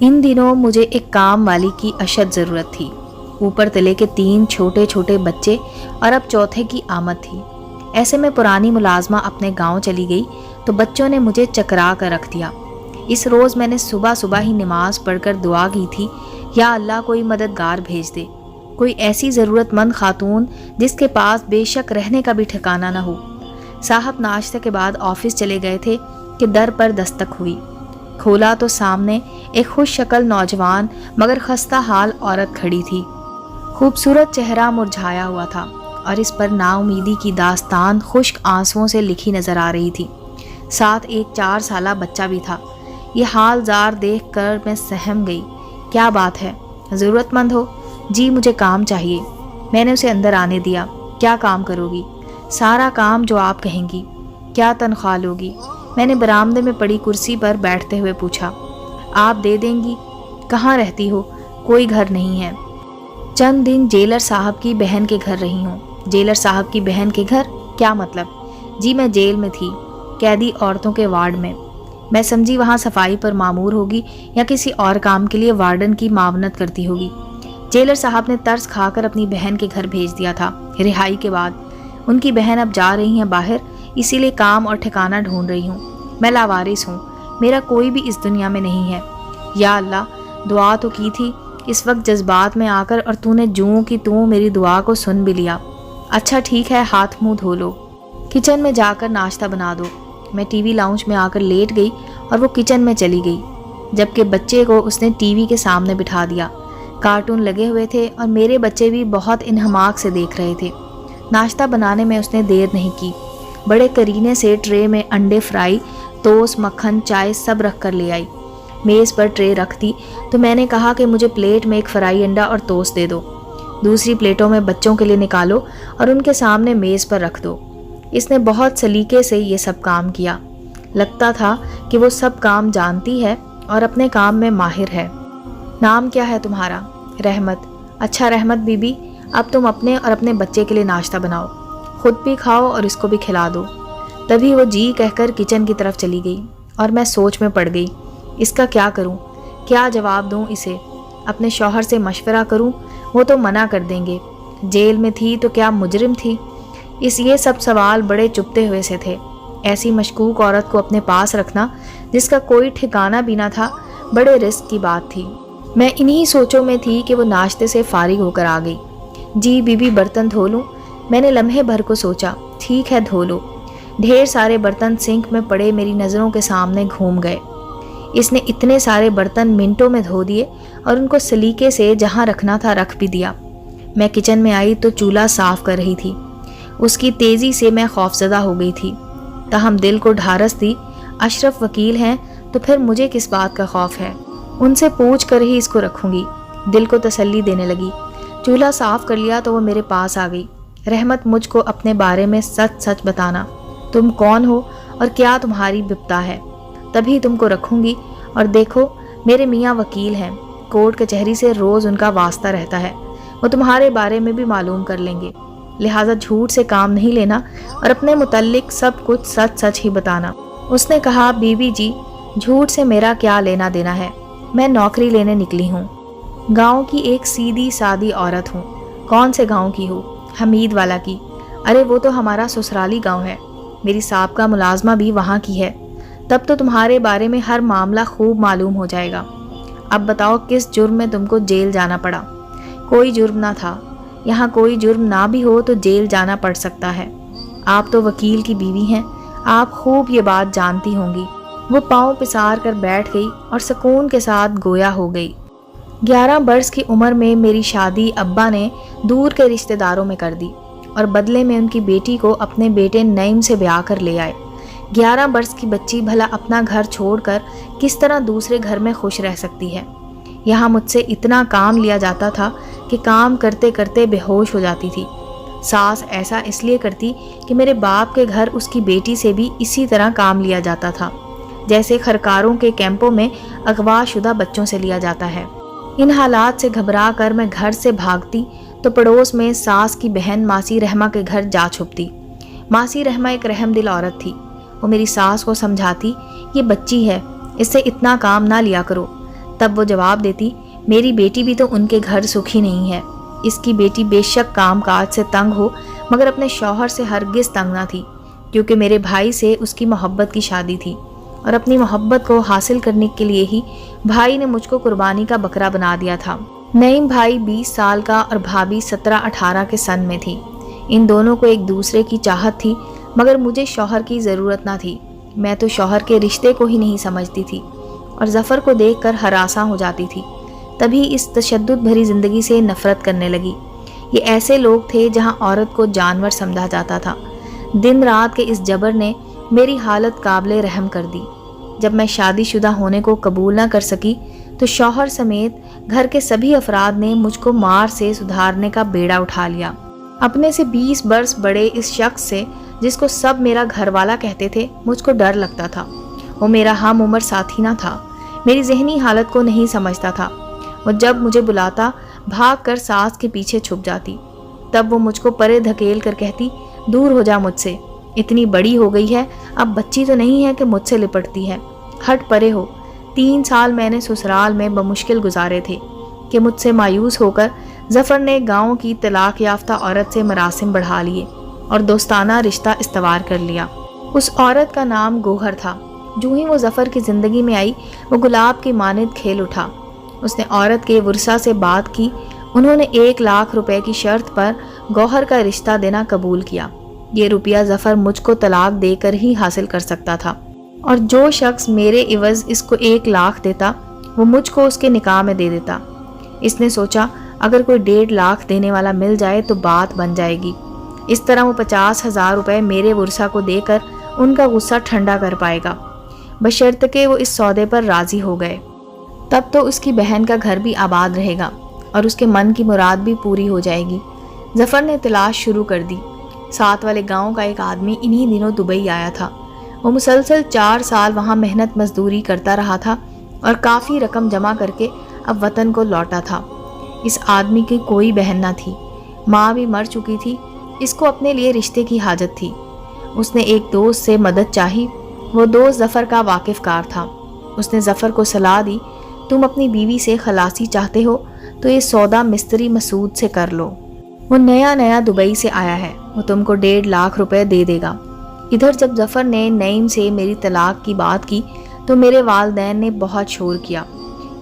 इन दिनों मुझे एक काम वाली की अशद ज़रूरत थी। ऊपर तले के 3 छोटे छोटे बच्चे और अब चौथे की आमद थी। ऐसे में पुरानी मुलाजमा अपने गांव चली गई तो बच्चों ने मुझे चकरा कर रख दिया। इस रोज़ मैंने सुबह सुबह ही नमाज पढ़कर दुआ की थी, या अल्लाह कोई मददगार भेज दे, कोई ऐसी ज़रूरतमंद खातून जिसके पास बेशक रहने का भी ठिकाना न हो। साहब नाश्ते के बाद ऑफिस चले गए थे कि दर पर दस्तक हुई। खोला तो सामने एक खुश शक्ल नौजवान मगर खस्ता हाल औरत खड़ी थी। खूबसूरत चेहरा मुरझाया हुआ था और इस पर नाउमीदी की दास्तान खुश्क आंसुओं से लिखी नजर आ रही थी। साथ एक 4 साला बच्चा भी था। ये हाल जार देख कर मैं सहम गई। क्या बात है, ज़रूरतमंद हो? जी मुझे काम चाहिए। मैंने उसे अंदर आने दिया। क्या काम करोगी? सारा काम जो आप कहेंगी। क्या तनख्वाह लोगी? मैंने बरामदे में पड़ी कुर्सी पर बैठते हुए पूछा। आप दे देंगी? कहाँ रहती हो? कोई घर नहीं है। चंद दिन जेलर साहब की बहन के घर रही हूँ। जेलर साहब की बहन के घर? क्या मतलब? जी मैं जेल में थी, कैदी औरतों के वार्ड में। मैं समझी वहाँ सफाई पर मामूर होगी या किसी और काम के लिए वार्डन की मावनत करती होगी। जेलर साहब ने तरस खाकर अपनी बहन के घर भेज दिया था रिहाई के बाद। उनकी बहन अब जा रही हैं बाहर, इसीलिए काम और ठिकाना ढूंढ रही हूँ। मैं लावारिस हूँ, मेरा कोई भी इस दुनिया में नहीं है। या अल्लाह, दुआ तो की थी, इस वक्त जज्बात में आकर, और तूने जूं की तू मेरी दुआ को सुन भी लिया। अच्छा ठीक है, हाथ मुंह धो लो, किचन में जाकर नाश्ता बना दो। मैं टीवी लाउंज में आकर लेट गई और वो किचन में चली गई, जबकि बच्चे को उसने टीवी के सामने बिठा दिया। कार्टून लगे हुए थे और मेरे बच्चे भी बहुत इन्हमाक से देख रहे थे। नाश्ता बनाने में उसने देर नहीं की। बड़े करीने से ट्रे में अंडे फ्राई, टोस्ट, मक्खन, चाय सब रख कर ले आई। मेज़ पर ट्रे रख दी तो मैंने कहा कि मुझे प्लेट में एक फ्राई अंडा और टोस्ट दे दो। दूसरी प्लेटों में बच्चों के लिए निकालो और उनके सामने मेज़ पर रख दो। इसने बहुत सलीके से ये सब काम किया। लगता था कि वो सब काम जानती है और अपने काम में माहिर है। नाम क्या है तुम्हारा? रहमत। अच्छा रहमत बीबी, अब तुम अपने और अपने बच्चे के लिए नाश्ता बनाओ, खुद भी खाओ और इसको भी खिला दो। तभी वो जी कहकर किचन की तरफ चली गई और मैं सोच में पड़ गई। इसका क्या करूं? क्या जवाब दूं इसे? अपने शौहर से मशवरा करूं? वो तो मना कर देंगे। जेल में थी तो क्या मुजरिम थी? ये सब सवाल बड़े चुभते हुए से थे। ऐसी मशकूक औरत को अपने पास रखना जिसका कोई ठिकाना भी ना था, बड़े रिस्क की बात थी। मैं इन्हीं सोचों में थी कि वो नाश्ते से फारिग होकर आ गई। जी बीबी, बर्तन धो लूं? मैंने लम्हे भर को सोचा। ठीक है, धो लो। ढेर सारे बर्तन सिंक में पड़े मेरी नज़रों के सामने घूम गए। इसने इतने सारे बर्तन मिनटों में धो दिए और उनको सलीके से जहाँ रखना था रख भी दिया। मैं किचन में आई तो चूल्हा साफ कर रही थी। उसकी तेज़ी से मैं खौफजदा हो गई थी। ताहम दिल को ढारस दी, अशरफ वकील हैं तो फिर मुझे किस बात का खौफ है? उनसे पूछ कर ही इसको रखूंगी। दिल को तसल्ली देने लगी। चूल्हा साफ कर लिया तो वो मेरे पास आ गई। रहमत, मुझको अपने बारे में सच सच बताना। तुम कौन हो और क्या तुम्हारी बिपता है? तभी तुमको रखूंगी। और देखो, मेरे मियाँ वकील हैं, कोर्ट कचहरी से रोज़ उनका वास्ता रहता है। वो तुम्हारे बारे में भी मालूम कर लेंगे। लिहाजा झूठ से काम नहीं लेना और अपने मुतल्लिक सब कुछ सच सच ही बताना। उसने कहा, बीबी जी, झूठ से मेरा क्या लेना देना है? मैं नौकरी लेने निकली हूँ। गांव की एक सीधी सादी औरत हूँ। कौन से गांव की हो? हमीद वाला की। अरे वो तो हमारा ससुराली गांव है। मेरी साहबका मुलाजमा भी वहाँ की है। तब तो तुम्हारे बारे में हर मामला खूब मालूम हो जाएगा। अब बताओ, किस जुर्म में तुमको जेल जाना पड़ा? कोई जुर्म ना था। यहाँ कोई जुर्म ना भी हो तो जेल जाना पड़ सकता है। आप तो वकील की बीवी हैं, आप खूब ये बात जानती होंगी। वो पाँव पिसार कर बैठ गई और सुकून के साथ गोया हो गई। 11 बरस की उम्र में मेरी शादी अब्बा ने दूर के रिश्तेदारों में कर दी और बदले में उनकी बेटी को अपने बेटे नईम से ब्याह कर ले आए। 11 बरस की बच्ची भला अपना घर छोड़कर किस तरह दूसरे घर में खुश रह सकती है? यहाँ मुझसे इतना काम लिया जाता था कि काम करते करते बेहोश हो जाती थी। सास ऐसा इसलिए करती कि मेरे बाप के घर उसकी बेटी से भी इसी तरह काम लिया जाता था, जैसे खरकारों के कैंपों में अगवा शुदा बच्चों से लिया जाता है। इन हालात से घबरा कर मैं घर से भागती तो पड़ोस में सास की बहन मासी रहमा के घर जा छुपती। मासी रहमा एक रहमदिल औरत थी। वो मेरी सास को समझाती, ये बच्ची है, इससे इतना काम ना लिया करो। तब वो जवाब देती, मेरी बेटी भी तो उनके घर सुखी नहीं है। इसकी बेटी बेशक काम काज से तंग हो, मगर अपने शौहर से हरगिज तंग ना थी, क्योंकि मेरे भाई से उसकी मोहब्बत की शादी थी और अपनी मोहब्बत को हासिल करने के लिए ही भाई ने मुझको कुर्बानी का बकरा बना दिया था। नईम भाई 20 साल का और भाभी 17-18 के सन में थी। इन दोनों को एक दूसरे की चाहत थी, मगर मुझे शौहर की ज़रूरत ना थी। मैं तो शौहर के रिश्ते को ही नहीं समझती थी और ज़फ़र को देखकर हरासा हो जाती थी। तभी इस तशद्दुद भरी ज़िंदगी से नफ़रत करने लगी। ये ऐसे लोग थे जहाँ औरत को जानवर समझा जाता था। दिन रात के इस जबर ने मेरी हालत काबिले रहम कर दी। जब मैं शादीशुदा होने को कबूल ना कर सकी तो शौहर समेत घर के सभी अफराद ने मुझको मार से सुधारने का बेड़ा उठा लिया। अपने से 20 बरस बड़े इस शख्स से, जिसको सब मेरा घरवाला कहते थे, मुझको डर लगता था। वो मेरा हम उम्र साथी ना था, मेरी जहनी हालत को नहीं समझता था। वो जब मुझे बुलाता भाग कर सास के पीछे छुप जाती। तब वो मुझको परे धकेल कर कहती, दूर हो जा मुझसे, इतनी बड़ी हो गई है, अब बच्ची तो नहीं है कि मुझसे लिपटती है, हट परे हो। 3 साल मैंने ससुराल में बमुश्किल गुजारे थे कि मुझसे मायूस होकर ज़फ़र ने गांव की तलाक याफ्ता औरत से मरासिम बढ़ा लिए और दोस्ताना रिश्ता इस्तवार कर लिया। उस औरत का नाम गौहर था। जो ही वो ज़फ़र की ज़िंदगी में आई, वो गुलाब की मानिंद खेल उठा। उसने औरत के वर्सा से बात की। उन्होंने 1 लाख रुपए की शर्त पर गौहर का रिश्ता देना कबूल किया। ये रुपया ज़फ़र मुझको तलाक देकर ही हासिल कर सकता था, और जो शख्स मेरे इवज़ इसको 1 लाख देता, वो मुझको उसके निकाह में दे देता। इसने सोचा अगर कोई 1.5 लाख देने वाला मिल जाए तो बात बन जाएगी। इस तरह वो 50,000 रुपये मेरे वर्सा को देकर उनका गुस्सा ठंडा कर पाएगा, बशर्ते वो इस सौदे पर राज़ी हो गए। तब तो उसकी बहन का घर भी आबाद रहेगा और उसके मन की मुराद भी पूरी हो जाएगी। ज़फ़र ने तलाश शुरू कर दी। साथ वाले गांव का एक आदमी इन्हीं दिनों दुबई आया था। वो मुसलसल 4 साल वहाँ मेहनत मजदूरी करता रहा था और काफ़ी रकम जमा करके अब वतन को लौटा था। इस आदमी की कोई बहन ना थी, माँ भी मर चुकी थी। इसको अपने लिए रिश्ते की हाजत थी। उसने एक दोस्त से मदद चाही। वो दोस्त ज़फ़र का वाकिफ़कार था। उसने ज़फ़र को सलाह दी, तुम अपनी बीवी से खलासी चाहते हो तो ये सौदा मिस्त्री मसूद से कर लो। वो नया नया दुबई से आया है, वो तुमको 1.5 लाख रुपए दे देगा। इधर जब ज़फ़र ने नईम से मेरी तलाक की बात की तो मेरे वालिदैन ने बहुत शोर किया।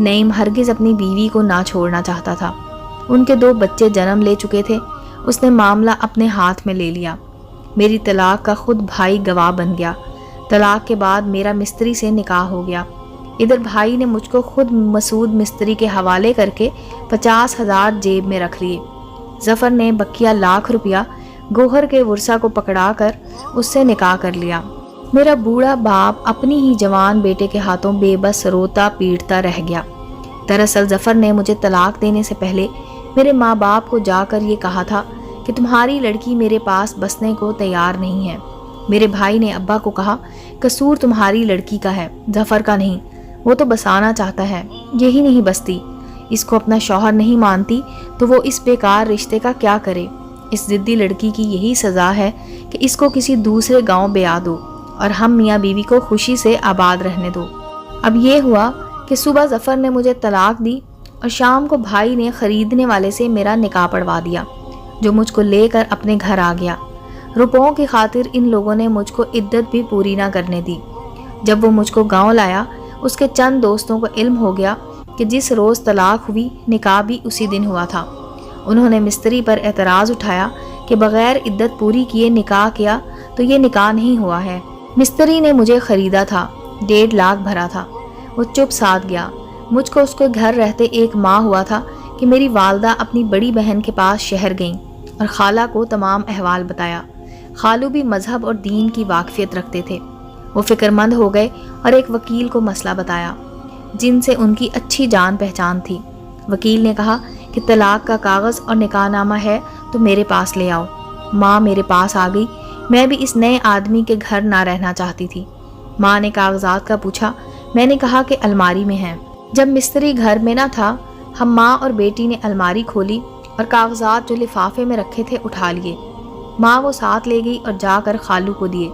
नईम हरगिज़ अपनी बीवी को ना छोड़ना चाहता था। उनके 2 बच्चे जन्म ले चुके थे। उसने मामला अपने हाथ में ले लिया। मेरी तलाक का खुद भाई गवाह बन गया। तलाक के बाद मेरा मिस्त्री से निकाह हो गया। इधर भाई ने मुझको खुद मसूद मिस्त्री के हवाले करके 50,000 जेब में रख लिए। ज़फ़र ने बकिया 1 लाख रुपया गौहर के वर्सा को पकड़ा कर उससे निकाह कर लिया। मेरा बूढ़ा बाप अपनी ही जवान बेटे के हाथों बेबस रोता पीटता रह गया। दरअसल ज़फ़र ने मुझे तलाक देने से पहले मेरे माँ बाप को जाकर ये कहा था कि तुम्हारी लड़की मेरे पास बसने को तैयार नहीं है। मेरे भाई ने अब्बा को कहा, कसूर तुम्हारी लड़की का है, ज़फ़र का नहीं। वो तो बसाना चाहता है, यही नहीं बसती। इसको अपना शौहर नहीं मानती तो वो इस बेकार रिश्ते का क्या करे। इस ज़िद्दी लड़की की यही सज़ा है कि इसको किसी दूसरे गांव ब्याह दो और हम मियाँ बीवी को खुशी से आबाद रहने दो। अब ये हुआ कि सुबह ज़फ़र ने मुझे तलाक दी और शाम को भाई ने ख़रीदने वाले से मेरा निकाह पढ़वा दिया, जो मुझको लेकर अपने घर आ गया। रुपयों की खातिर इन लोगों ने मुझको इद्दत भी पूरी ना करने दी। जब वो मुझको गांव लाया, उसके चंद दोस्तों को इल्म हो गया कि जिस रोज़ तलाक हुई निकाह भी उसी दिन हुआ था। उन्होंने मिस्त्री पर एतराज़ उठाया कि बग़ैर इद्दत पूरी किए निकाह किया तो ये निकाह नहीं हुआ है। मिस्त्री ने मुझे ख़रीदा था, 1.5 लाख भरा था। वो चुप साध गया। मुझको उसके घर रहते 1 माह हुआ था कि मेरी वालदा अपनी बड़ी बहन के पास शहर गईं और खाला को तमाम अहवाल बताया। खालू भी मजहब और दीन की वाकफियत रखते थे। वो फ़िक्रमंद हो गए और एक वकील को मसला बताया, जिनसे उनकी अच्छी जान पहचान थी। वकील ने कहा कि तलाक का कागज़ और निकाहनामा है तो मेरे पास ले आओ। माँ मेरे पास आ गई। मैं भी इस नए आदमी के घर ना रहना चाहती थी। माँ ने कागजात का पूछा। मैंने कहा कि अलमारी में हैं। जब मिस्त्री घर में ना था, हम माँ और बेटी ने अलमारी खोली और कागजात जो लिफाफे में रखे थे उठा लिए। माँ वो साथ ले गई और जाकर खालू को दिए।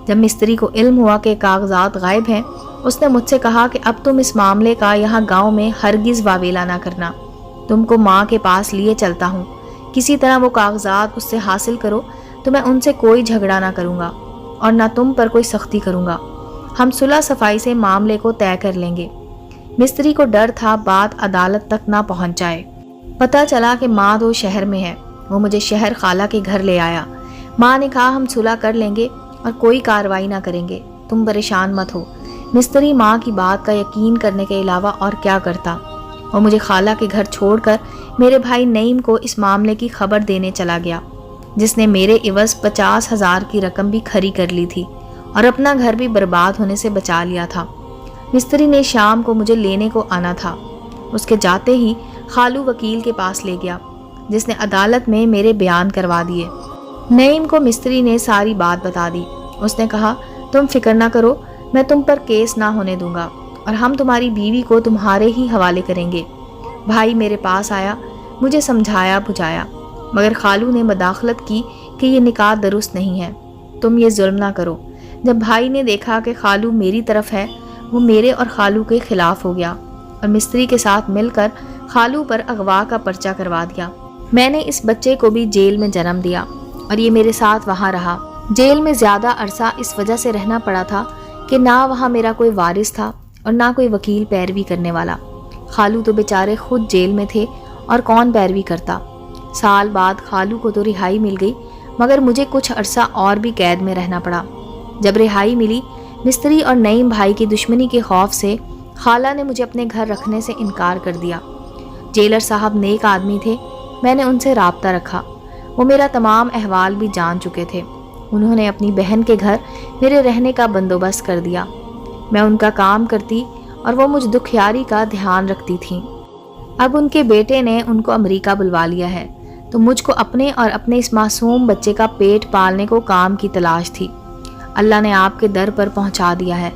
जब मिस्त्री को इल्म हुआ कि कागजात गायब हैं اس نے مجھ سے کہا کہ اب تم اس معاملے کا یہاں گاؤں میں ہرگز واویلا نہ کرنا، تم کو ماں کے پاس لیے چلتا ہوں، کسی طرح وہ کاغذات اس سے حاصل کرو تو میں ان سے کوئی جھگڑا نہ کروں گا اور نہ تم پر کوئی سختی کروں گا، ہم صلح صفائی سے معاملے کو طے کر لیں گے۔ مستری کو ڈر تھا بات عدالت تک نہ پہنچ جائے۔ پتہ چلا کہ ماں تو شہر میں ہے، وہ مجھے شہر خالہ کے گھر لے آیا۔ ماں نے کہا ہم صلح کر لیں گے اور کوئی کارروائی نہ کریں گے، تم پریشان مت ہو۔ مستری ماں کی بات کا یقین کرنے کے علاوہ اور کیا کرتا؟ وہ مجھے خالہ کے گھر چھوڑ کر میرے بھائی نعیم کو اس معاملے کی خبر دینے چلا گیا، جس نے میرے عوض 50,000 کی رقم بھی کھری کر لی تھی اور اپنا گھر بھی برباد ہونے سے بچا لیا تھا۔ مستری نے شام کو مجھے لینے کو آنا تھا، اس کے جاتے ہی خالو وکیل کے پاس لے گیا، جس نے عدالت میں میرے بیان کروا دیے۔ نعیم کو مستری نے ساری بات بتا دی۔ اس نے کہا تم فکر نہ کرو، میں تم پر کیس نہ ہونے دوں گا اور ہم تمہاری بیوی کو تمہارے ہی حوالے کریں گے۔ بھائی میرے پاس آیا، مجھے سمجھایا بجھایا، مگر خالو نے مداخلت کی کہ یہ نکاح درست نہیں ہے، تم یہ ظلم نہ کرو۔ جب بھائی نے دیکھا کہ خالو میری طرف ہے، وہ میرے اور خالو کے خلاف ہو گیا اور مستری کے ساتھ مل کر خالو پر اغوا کا پرچہ کروا دیا۔ میں نے اس بچے کو بھی جیل میں جنم دیا اور یہ میرے ساتھ وہاں رہا۔ جیل میں زیادہ عرصہ اس وجہ سے رہنا پڑا تھا کہ نہ وہاں میرا کوئی وارث تھا اور نہ کوئی وکیل پیروی کرنے والا۔ خالو تو بیچارے خود جیل میں تھے اور کون پیروی کرتا۔ سال بعد خالو کو تو رہائی مل گئی، مگر مجھے کچھ عرصہ اور بھی قید میں رہنا پڑا۔ جب رہائی ملی، مستری اور نعیم بھائی کی دشمنی کے خوف سے خالہ نے مجھے اپنے گھر رکھنے سے انکار کر دیا۔ جیلر صاحب نیک آدمی تھے، میں نے ان سے رابطہ رکھا، وہ میرا تمام احوال بھی جان چکے تھے۔ انہوں نے اپنی بہن کے گھر میرے رہنے کا بندوبست کر دیا، میں ان کا کام کرتی اور وہ مجھ دکھیاری کا دھیان رکھتی تھیں۔ اب ان کے بیٹے نے ان کو امریکہ بلوا لیا ہے، تو مجھ کو اپنے اور اپنے اس معصوم بچے کا پیٹ پالنے کو کام کی تلاش تھی۔ اللہ نے آپ کے در پر پہنچا دیا ہے،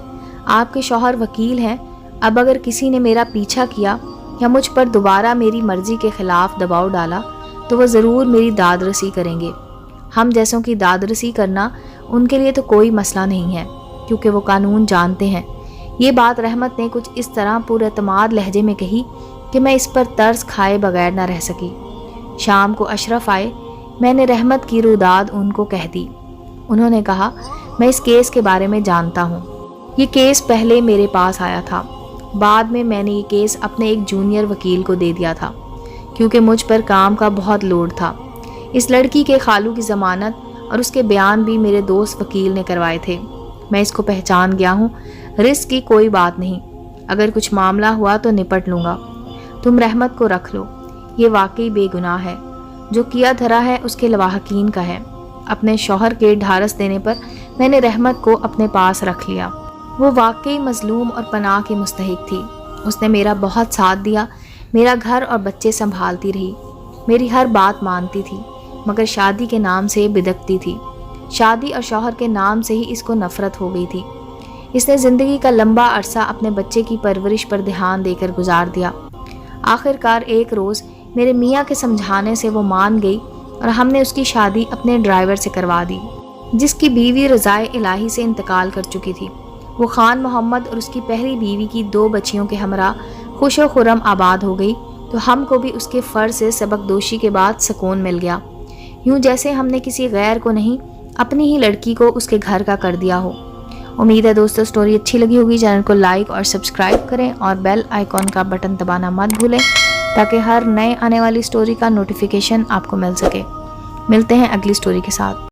آپ کے شوہر وکیل ہیں۔ اب اگر کسی نے میرا پیچھا کیا یا مجھ پر دوبارہ میری مرضی کے خلاف دباؤ ڈالا تو وہ ضرور میری داد رسی کریں گے۔ ہم جیسوں کی داد رسی کرنا ان کے لیے تو کوئی مسئلہ نہیں ہے، کیونکہ وہ قانون جانتے ہیں۔ یہ بات رحمت نے کچھ اس طرح پر اعتماد لہجے میں کہی کہ میں اس پر ترس کھائے بغیر نہ رہ سکی۔ شام کو اشرف آئے، میں نے رحمت کی روداد ان کو کہہ دی۔ انہوں نے کہا میں اس کیس کے بارے میں جانتا ہوں، یہ کیس پہلے میرے پاس آیا تھا، بعد میں نے یہ کیس اپنے ایک جونیئر وکیل کو دے دیا تھا، کیونکہ مجھ پر کام کا بہت لوڈ تھا۔ اس لڑکی کے خالو کی ضمانت اور اس کے بیان بھی میرے دوست وکیل نے کروائے تھے۔ میں اس کو پہچان گیا ہوں، رسک کی کوئی بات نہیں، اگر کچھ معاملہ ہوا تو نپٹ لوں گا۔ تم رحمت کو رکھ لو، یہ واقعی بے گناہ ہے، جو کیا دھرا ہے اس کے لواحقین کا ہے۔ اپنے شوہر کے ڈھارس دینے پر میں نے رحمت کو اپنے پاس رکھ لیا۔ وہ واقعی مظلوم اور پناہ کی مستحق تھی، اس نے میرا بہت ساتھ دیا، میرا گھر اور بچے سنبھالتی رہی، میری ہر بات مانتی تھی، مگر شادی کے نام سے بدکتی تھی۔ شادی اور شوہر کے نام سے ہی اس کو نفرت ہو گئی تھی۔ اس نے زندگی کا لمبا عرصہ اپنے بچے کی پرورش پر دھیان دے کر گزار دیا۔ آخرکار ایک روز میرے میاں کے سمجھانے سے وہ مان گئی اور ہم نے اس کی شادی اپنے ڈرائیور سے کروا دی، جس کی بیوی رضائے الہی سے انتقال کر چکی تھی۔ وہ خان محمد اور اس کی پہلی بیوی کی 2 بچیوں کے ہمراہ خوش و خرم آباد ہو گئی، تو ہم کو بھی اس کے فر سے سبق دوشی کے بعد سکون مل گیا، یوں جیسے ہم نے کسی غیر کو نہیں اپنی ہی لڑکی کو اس کے گھر کا کر دیا ہو۔ امید ہے دوستو سٹوری اچھی لگی ہوگی، چینل کو لائک اور سبسکرائب کریں اور بیل آئیکن کا بٹن دبانا مت بھولیں تاکہ ہر نئے آنے والی سٹوری کا نوٹیفیکیشن آپ کو مل سکے۔ ملتے ہیں اگلی سٹوری کے ساتھ۔